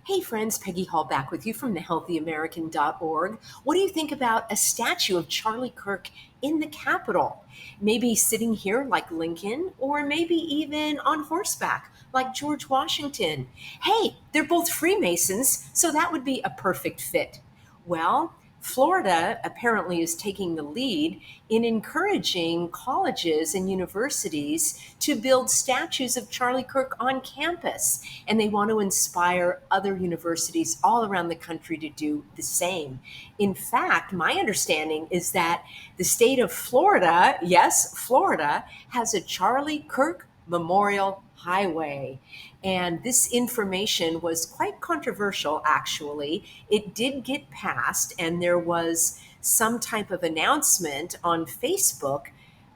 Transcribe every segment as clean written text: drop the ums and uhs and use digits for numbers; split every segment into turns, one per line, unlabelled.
Hey friends, Peggy Hall back with you from thehealthyamerican.org. What do you think about a statue of Charlie Kirk in the Capitol? Maybe sitting here like Lincoln, or maybe even on horseback like George Washington. Hey, they're both Freemasons, so that would be a perfect fit. Well, Florida apparently is taking the lead in encouraging colleges and universities to build statues of Charlie Kirk on campus. And they want to inspire other universities all around the country to do the same. In fact, my understanding is that the state of Florida, yes, Florida, has a Charlie Kirk Memorial Highway. And this information was quite controversial, actually. It did get passed, and there was some type of announcement on Facebook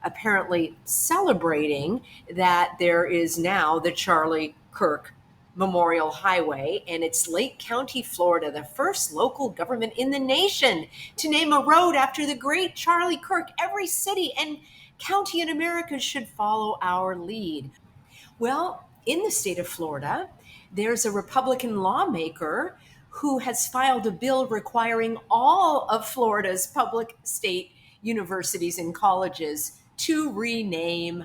apparently celebrating that there is now the Charlie Kirk Memorial Highway, and it's Lake County, Florida, the first local government in the nation to name a road after the great Charlie Kirk. Every city and county in America should follow our lead. Well, in the state of Florida, there's a Republican lawmaker who has filed a bill requiring all of Florida's public state universities and colleges to rename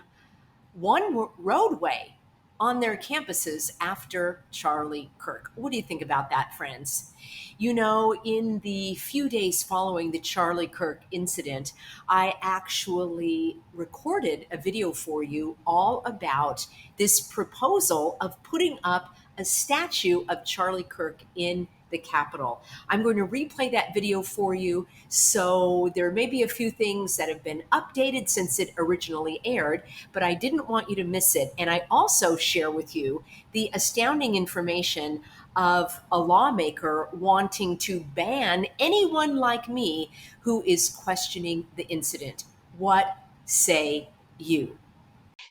one roadway on their campuses after Charlie Kirk. What do you think about that, friends? You know, in the few days following the Charlie Kirk incident, I actually recorded a video for you all about this proposal of putting up a statue of Charlie Kirk in the Capitol. I'm going to replay that video for you. So there may be a few things that have been updated since it originally aired, but I didn't want you to miss it. And I also share with you the astounding information of a lawmaker wanting to ban anyone like me who is questioning the incident. What say you?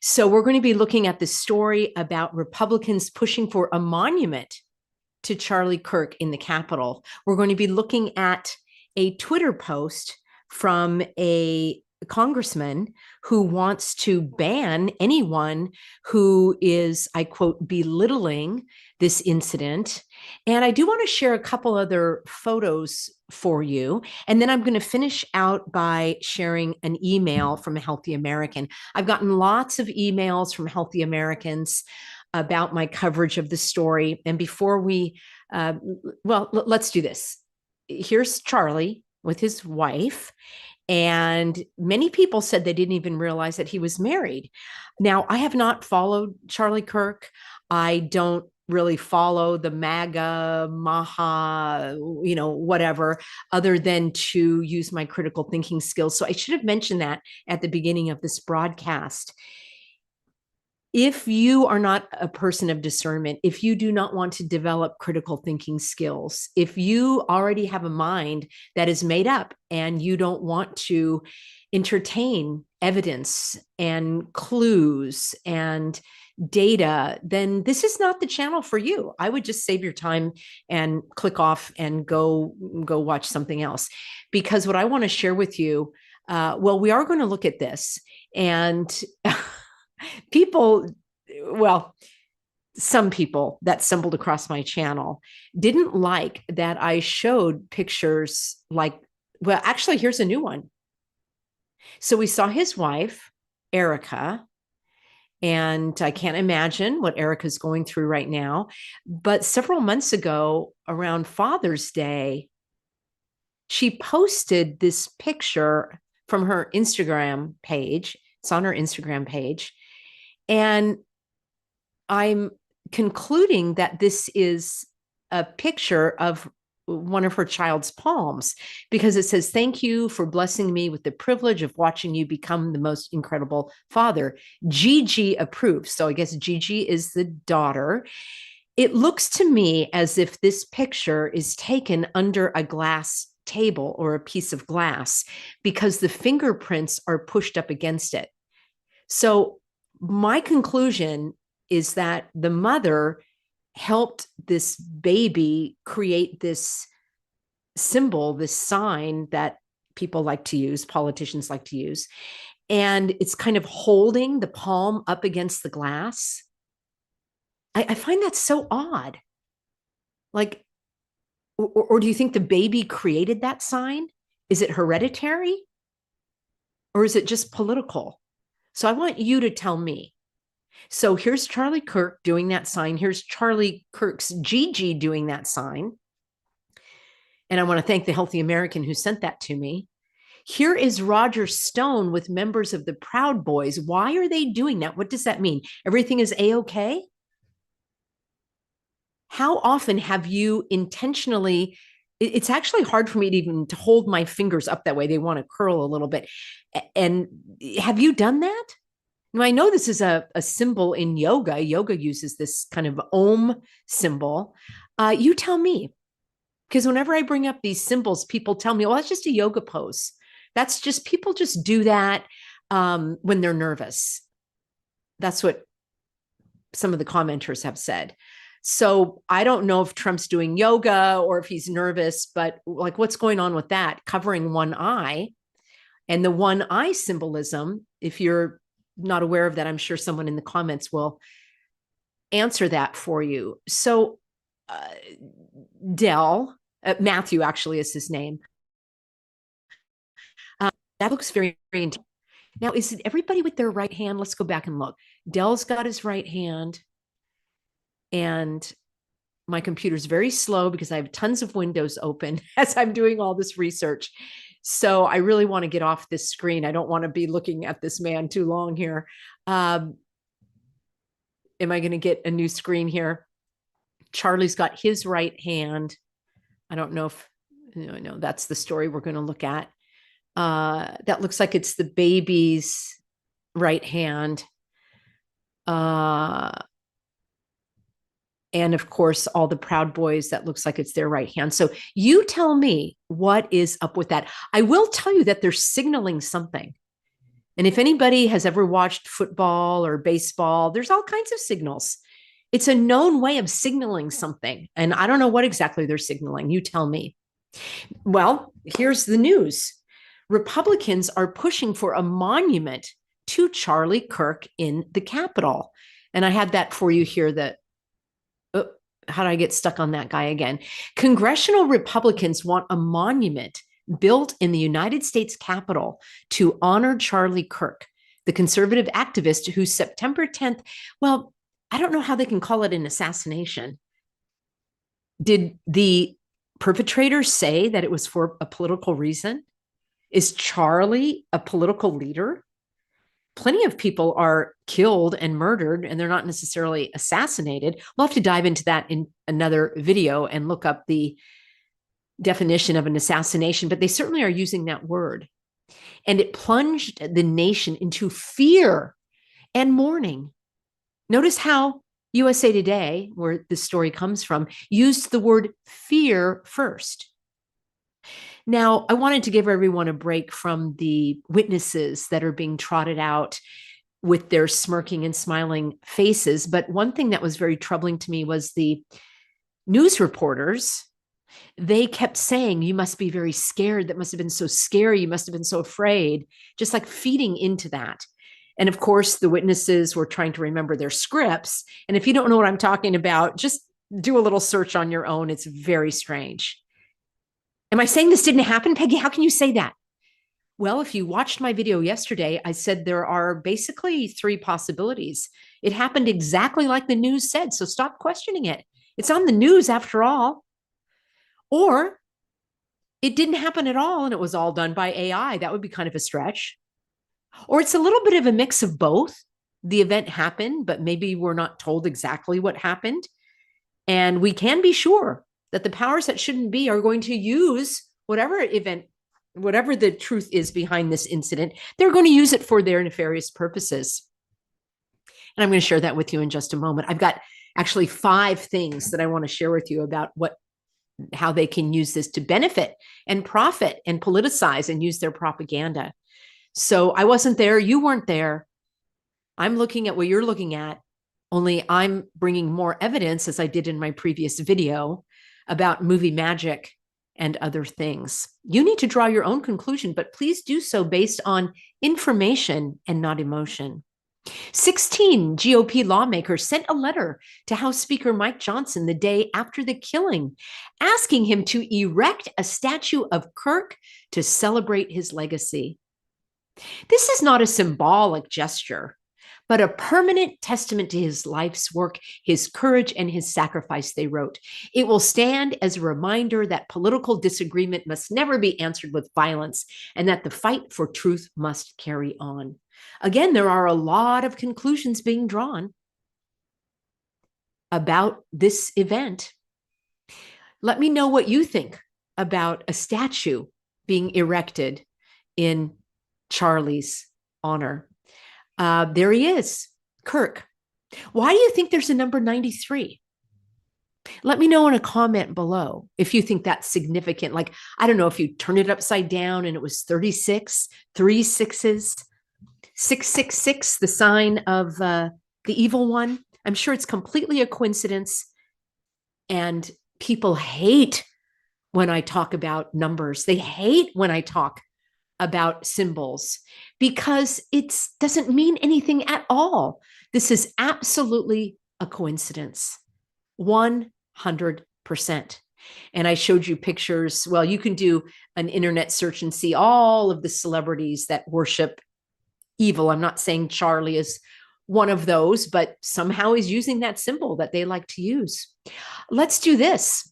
So we're going to be looking at the story about Republicans pushing for a monument to Charlie Kirk in the Capitol. We're going to be looking at a Twitter post from a congressman who wants to ban anyone who is, I quote, belittling this incident. And I do want to share a couple other photos for you. And then I'm going to finish out by sharing an email from a Healthy American. I've gotten lots of emails from Healthy Americans about my coverage of the story. And before we, let's do this. Here's Charlie with his wife. And many people said they didn't even realize that he was married. Now, I have not followed Charlie Kirk. I don't really follow the MAGA, Maha, whatever, other than to use my critical thinking skills. So I should have mentioned that at the beginning of this broadcast. If you are not a person of discernment, if you do not want to develop critical thinking skills, if you already have a mind that is made up and you don't want to entertain evidence and clues and data, then this is not the channel for you. I would just save your time and click off and go watch something else. Because what I want to share with you, we are going to look at this, and some people that stumbled across my channel didn't like that I showed pictures actually, here's a new one. So we saw his wife, Erica, and I can't imagine what Erica's going through right now. But several months ago, around Father's Day, she posted this picture from her Instagram page. It's on her Instagram page. And I'm concluding that this is a picture of one of her child's palms, because it says, "Thank you for blessing me with the privilege of watching you become the most incredible father. Gigi approves." So I guess Gigi is the daughter. It looks to me as if this picture is taken under a glass table or a piece of glass, because the fingerprints are pushed up against it. So my conclusion is that the mother helped this baby create this symbol, this sign that people like to use, politicians like to use. And it's kind of holding the palm up against the glass. I find that so odd. Like, or do you think the baby created that sign? Is it hereditary or is it just political? So I want you to tell me. So here's Charlie Kirk doing that sign. Here's Charlie Kirk's Gigi doing that sign. And I want to thank the Healthy American who sent that to me. Here is Roger Stone with members of the Proud Boys. Why are they doing that? What does that mean? Everything is A-okay? How often have you intentionally, it's actually hard for me to even to hold my fingers up that way. They want to curl a little bit. And have you done that? Now, I know this is a symbol in yoga. Yoga uses this kind of Om symbol. You tell me, because whenever I bring up these symbols, people tell me, well, that's just a yoga pose. That's just, people just do that when they're nervous. That's what some of the commenters have said. So I don't know if Trump's doing yoga or if he's nervous, but like what's going on with that? Covering one eye. And the one eye symbolism, if you're not aware of that, I'm sure someone in the comments will answer that for you. So Matthew actually is his name. That looks very, very intense. Now, is it everybody with their right hand? Let's go back and look. Dell's got his right hand. And my computer's very slow because I have tons of windows open as I'm doing all this research. So I really want to get off this screen. I don't want to be looking at this man too long here. Am I going to get a new screen here? Charlie's got his right hand. I don't know if, no, that's the story we're going to look at. That looks like it's the baby's right hand. And of course, all the Proud Boys, that looks like it's their right hand. So you tell me what is up with that. I will tell you that they're signaling something. And if anybody has ever watched football or baseball, there's all kinds of signals. It's a known way of signaling something. And I don't know what exactly they're signaling. You tell me. Well, here's the news. Republicans are pushing for a monument to Charlie Kirk in the Capitol. And I had that for you here, that how did I get stuck on that guy again? Congressional Republicans want a monument built in the United States Capitol to honor Charlie Kirk, the conservative activist whose September 10th, well, I don't know how they can call it an assassination. Did the perpetrators say that it was for a political reason? Is Charlie a political leader? Plenty of people are killed and murdered, and they're not necessarily assassinated. We'll have to dive into that in another video and look up the definition of an assassination, but they certainly are using that word. And it plunged the nation into fear and mourning. Notice how USA Today, where this story comes from, used the word fear first. Now, I wanted to give everyone a break from the witnesses that are being trotted out with their smirking and smiling faces. But one thing that was very troubling to me was the news reporters. They kept saying, you must be very scared. That must have been so scary. You must have been so afraid, just like feeding into that. And of course, the witnesses were trying to remember their scripts. And if you don't know what I'm talking about, just do a little search on your own. It's very strange. Am I saying this didn't happen, Peggy? How can you say that? Well, if you watched my video yesterday, I said there are basically 3 possibilities. It happened exactly like the news said, so stop questioning it. It's on the news after all. Or it didn't happen at all and it was all done by AI. That would be kind of a stretch. Or it's a little bit of a mix of both. The event happened, but maybe we're not told exactly what happened. And we can be sure that the powers that shouldn't be are going to use whatever event, whatever the truth is behind this incident, they're going to use it for their nefarious purposes. And I'm going to share that with you in just a moment. I've got actually 5 things that I want to share with you about how they can use this to benefit and profit and politicize and use their propaganda. So I wasn't there. You weren't there. I'm looking at what you're looking at, only I'm bringing more evidence, as I did in my previous video, about movie magic and other things. You need to draw your own conclusion, but please do so based on information and not emotion. 16 GOP lawmakers sent a letter to House Speaker Mike Johnson the day after the killing, asking him to erect a statue of Kirk to celebrate his legacy. This is not a symbolic gesture, but a permanent testament to his life's work, his courage, and his sacrifice, they wrote. It will stand as a reminder that political disagreement must never be answered with violence and that the fight for truth must carry on. Again, there are a lot of conclusions being drawn about this event. Let me know what you think about a statue being erected in Charlie's honor. There he is, Kirk. Why do you think there's a number 93? Let me know in a comment below if you think that's significant. Like, I don't know if you turn it upside down and it was 36, 3 sixes, 666, the sign of the evil one. I'm sure it's completely a coincidence. And people hate when I talk about numbers. They hate when I talk about symbols because it doesn't mean anything at all. This is absolutely a coincidence, 100%. And I showed you pictures. Well, you can do an internet search and see all of the celebrities that worship evil. I'm not saying Charlie is one of those, but somehow he's using that symbol that they like to use. Let's do this.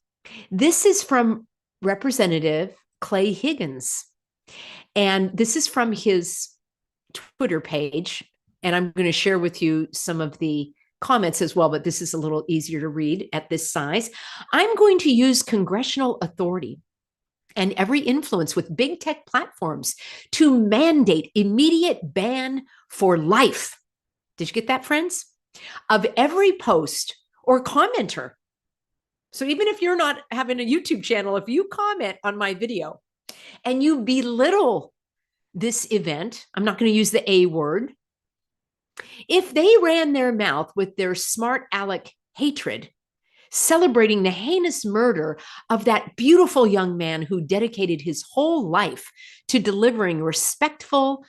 This is from Representative Clay Higgins. And this is from his Twitter page. And I'm going to share with you some of the comments as well, but this is a little easier to read at this size. I'm going to use congressional authority and every influence with big tech platforms to mandate immediate ban for life. Did you get that, friends? Of every post or commenter. So even if you're not having a YouTube channel, if you comment on my video and you belittle this event, I'm not going to use the A word. If they ran their mouth with their smart aleck hatred, celebrating the heinous murder of that beautiful young man who dedicated his whole life to delivering respectful,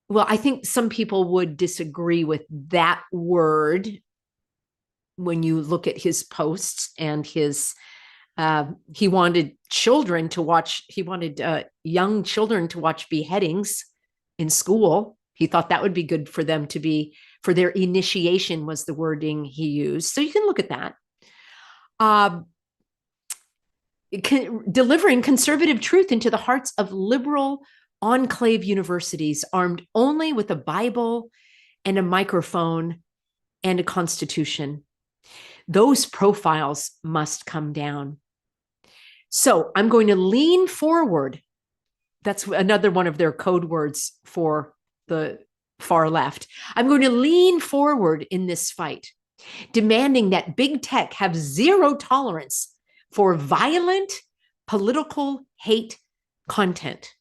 well, I think some people would disagree with that word when you look at his posts and his he wanted children to watch, he wanted young children to watch beheadings in school. He thought that would be good for them to be, for their initiation was the wording he used. So you can look at that. Delivering conservative truth into the hearts of liberal enclave universities, armed only with a Bible and a microphone and a constitution. Those profiles must come down. So I'm going to lean forward. That's another one of their code words for the far left. I'm going to lean forward in this fight, demanding that big tech have zero tolerance for violent political hate content.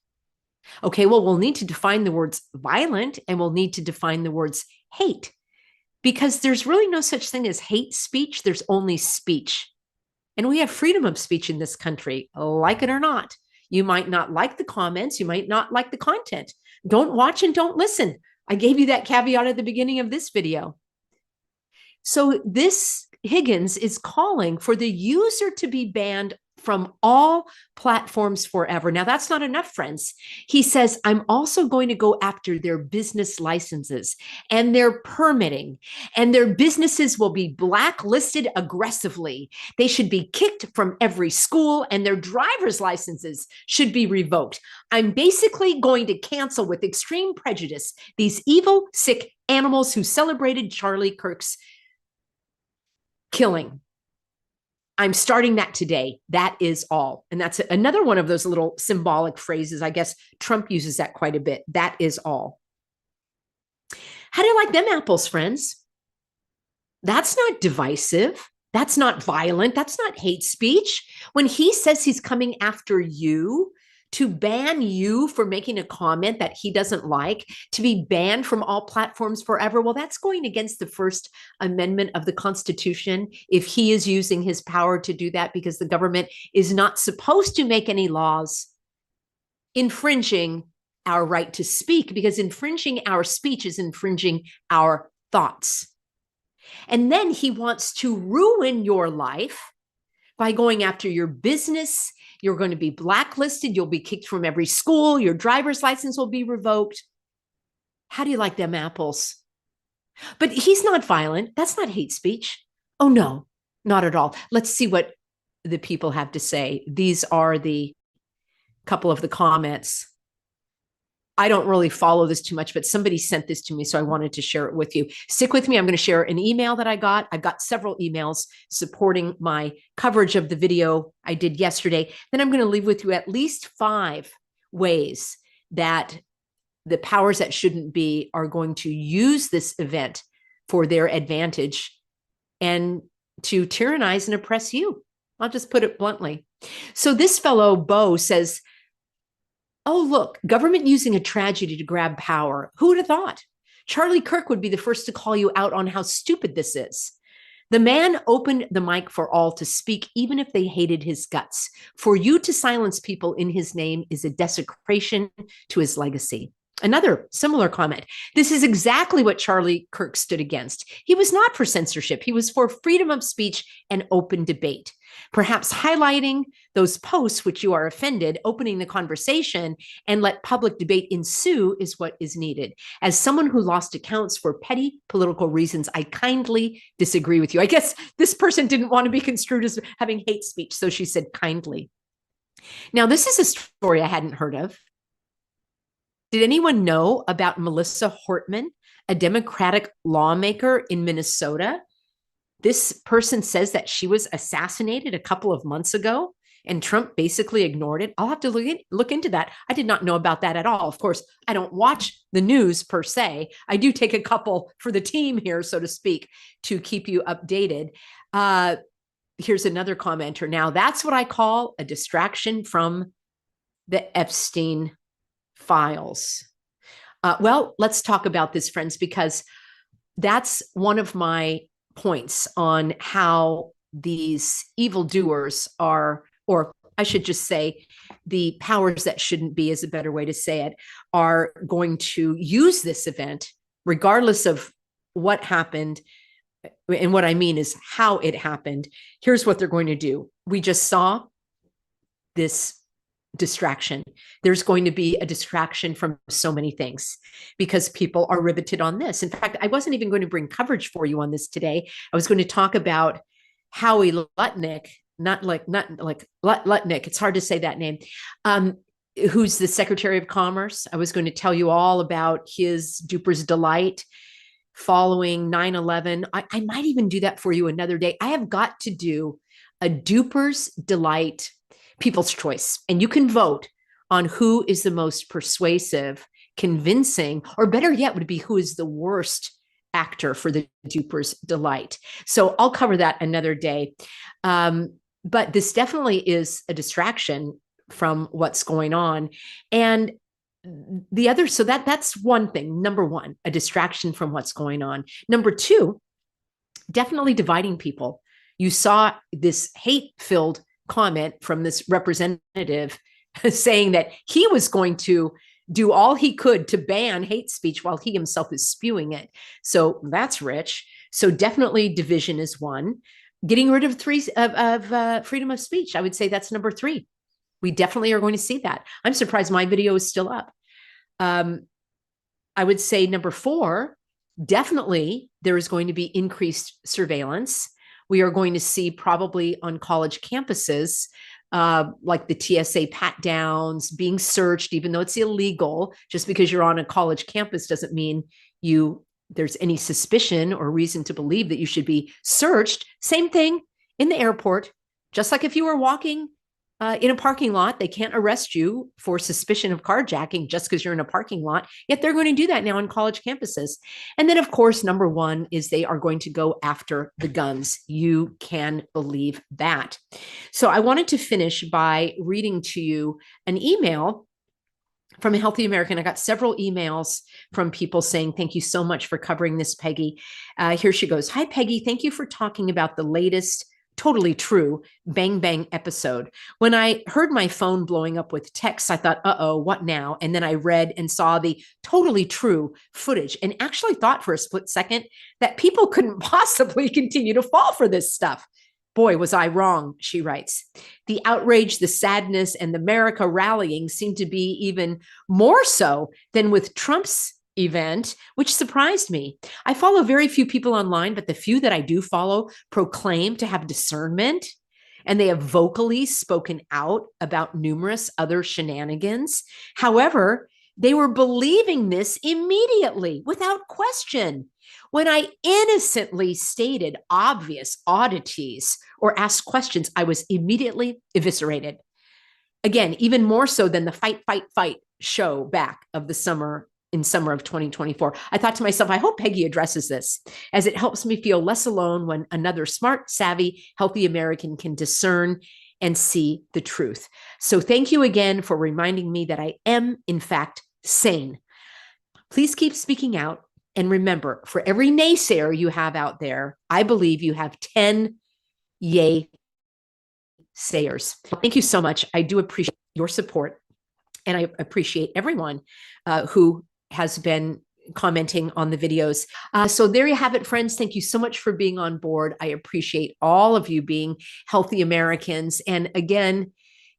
Okay, well, we'll need to define the words violent and we'll need to define the words hate, because there's really no such thing as hate speech. There's only speech. And we have freedom of speech in this country, like it or not. You might not like the comments. You might not like the content. Don't watch and don't listen. I gave you that caveat at the beginning of this video. So this Higgins is calling for the user to be banned from all platforms forever. Now, that's not enough, friends. He says, I'm also going to go after their business licenses and their permitting, and their businesses will be blacklisted aggressively. They should be kicked from every school and their driver's licenses should be revoked. I'm basically going to cancel with extreme prejudice these evil, sick animals who celebrated Charlie Kirk's killing. I'm starting that today. That is all. And that's another one of those little symbolic phrases. I guess Trump uses that quite a bit. That is all. How do you like them apples, friends? That's not divisive. That's not violent. That's not hate speech. When he says he's coming after you, to ban you for making a comment that he doesn't like, to be banned from all platforms forever, well, that's going against the First Amendment of the Constitution if he is using his power to do that, because the government is not supposed to make any laws infringing our right to speak, because infringing our speech is infringing our thoughts. And then he wants to ruin your life by going after your business. You're going to be blacklisted. You'll be kicked from every school. Your driver's license will be revoked. How do you like them apples? But he's not violent. That's not hate speech. Oh, no, not at all. Let's see what the people have to say. These are the couple of the comments. I don't really follow this too much, but somebody sent this to me, so I wanted to share it with you. Stick with me. I'm going to share an email that I got. I've got several emails supporting my coverage of the video I did yesterday. Then I'm going to leave with you at least 5 ways that the powers that shouldn't be are going to use this event for their advantage and to tyrannize and oppress you. I'll just put it bluntly. So this fellow, Bo, says, oh, look, government using a tragedy to grab power. Who would have thought? Charlie Kirk would be the first to call you out on how stupid this is. The man opened the mic for all to speak, even if they hated his guts. For you to silence people in his name is a desecration to his legacy. Another similar comment. This is exactly what Charlie Kirk stood against. He was not for censorship. He was for freedom of speech and open debate. Perhaps highlighting those posts which you are offended, opening the conversation, and let public debate ensue is what is needed. As someone who lost accounts for petty political reasons, I kindly disagree with you. I guess this person didn't want to be construed as having hate speech, so she said kindly. Now, this is a story I hadn't heard of. Did anyone know about Melissa Hortman, a Democratic lawmaker in Minnesota? This person says that she was assassinated a couple of months ago, and Trump basically ignored it. I'll have to look into that. I did not know about that at all. Of course, I don't watch the news per se. I do take a couple for the team here, so to speak, to keep you updated. Here's another commenter. Now, that's what I call a distraction from the Epstein files. Well, let's talk about this, friends, because that's one of my points on how these evildoers are, or I should just say the powers that shouldn't be is a better way to say it, are going to use this event, regardless of what happened. And what I mean is how it happened. Here's what they're going to do. We just saw this distraction. There's going to be a distraction from so many things because people are riveted on this. In fact, I wasn't even going to bring coverage for you on this today. I was going to talk about Howie Lutnick, not Lutnick. It's hard to say that name. Who's the Secretary of Commerce. I was going to tell you all about his duper's delight following 9/11. I might even do that for you another day. I have got to do a duper's delight People's Choice. And you can vote on who is the most persuasive, convincing, or better yet would be who is the worst actor for the duper's delight. So I'll cover that another day. But this definitely is a distraction from what's going on. And the other, so that's one thing. Number one, a distraction from what's going on. Number two, definitely dividing people. You saw this hate-filled comment from this representative saying that he was going to do all he could to ban hate speech while he himself is spewing it. So that's rich. So definitely division is one. Getting rid of freedom of speech. I would say that's number 3. We definitely are going to see that. I'm surprised my video is still up. I would say number 4, definitely there is going to be increased surveillance. We are going to see probably on college campuses, like the TSA pat downs, being searched, even though it's illegal. Just because you're on a college campus doesn't mean there's any suspicion or reason to believe that you should be searched. Same thing in the airport. Just like if you were walking in a parking lot, they can't arrest you for suspicion of carjacking just because you're in a parking lot. Yet they're going to do that now on college campuses. And then, of course, number 1 is they are going to go after the guns. You can believe that. So I wanted to finish by reading to you an email from a Healthy American. I got several emails from people saying, thank you so much for covering this, Peggy. Here she goes. Hi, Peggy. Thank you for talking about the latest
totally true bang bang episode. When I heard my phone blowing up with texts, I thought, uh-oh, what now? And then I read and saw the totally true footage and actually thought for a split second that people couldn't possibly continue to fall for this stuff. Boy, was I wrong, she writes. The outrage, the sadness, and the America rallying seem to be even more so than with Trump's event, which surprised me. I follow very few people online, but the few that I do follow proclaim to have discernment, and they have vocally spoken out about numerous other shenanigans. However, they were believing this immediately without question. When I innocently stated obvious oddities or asked questions, I was immediately eviscerated. Again, even more so than the fight, fight, fight show back of the summer of 2024. I thought to myself, I hope Peggy addresses this, as it helps me feel less alone when another smart, savvy, healthy American can discern and see the truth. So thank you again for reminding me that I am, in fact, sane. Please keep speaking out. And remember, for every naysayer you have out there, I believe you have 10 yay sayers. Thank you so much. I do appreciate your support. And I appreciate everyone who has been commenting on the videos. So there you have it, friends. Thank you so much for being on board. I appreciate all of you being healthy Americans. And again,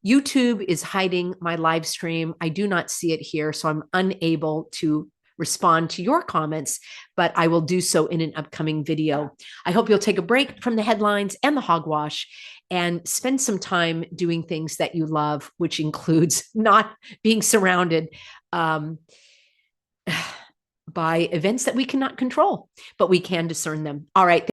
YouTube is hiding my live stream. I do not see it here, so I'm unable to respond to your comments, but I will do so in an upcoming video. I hope you'll take a break from the headlines and the hogwash and spend some time doing things that you love, which includes not being surrounded by events that we cannot control, but we can discern them. All right.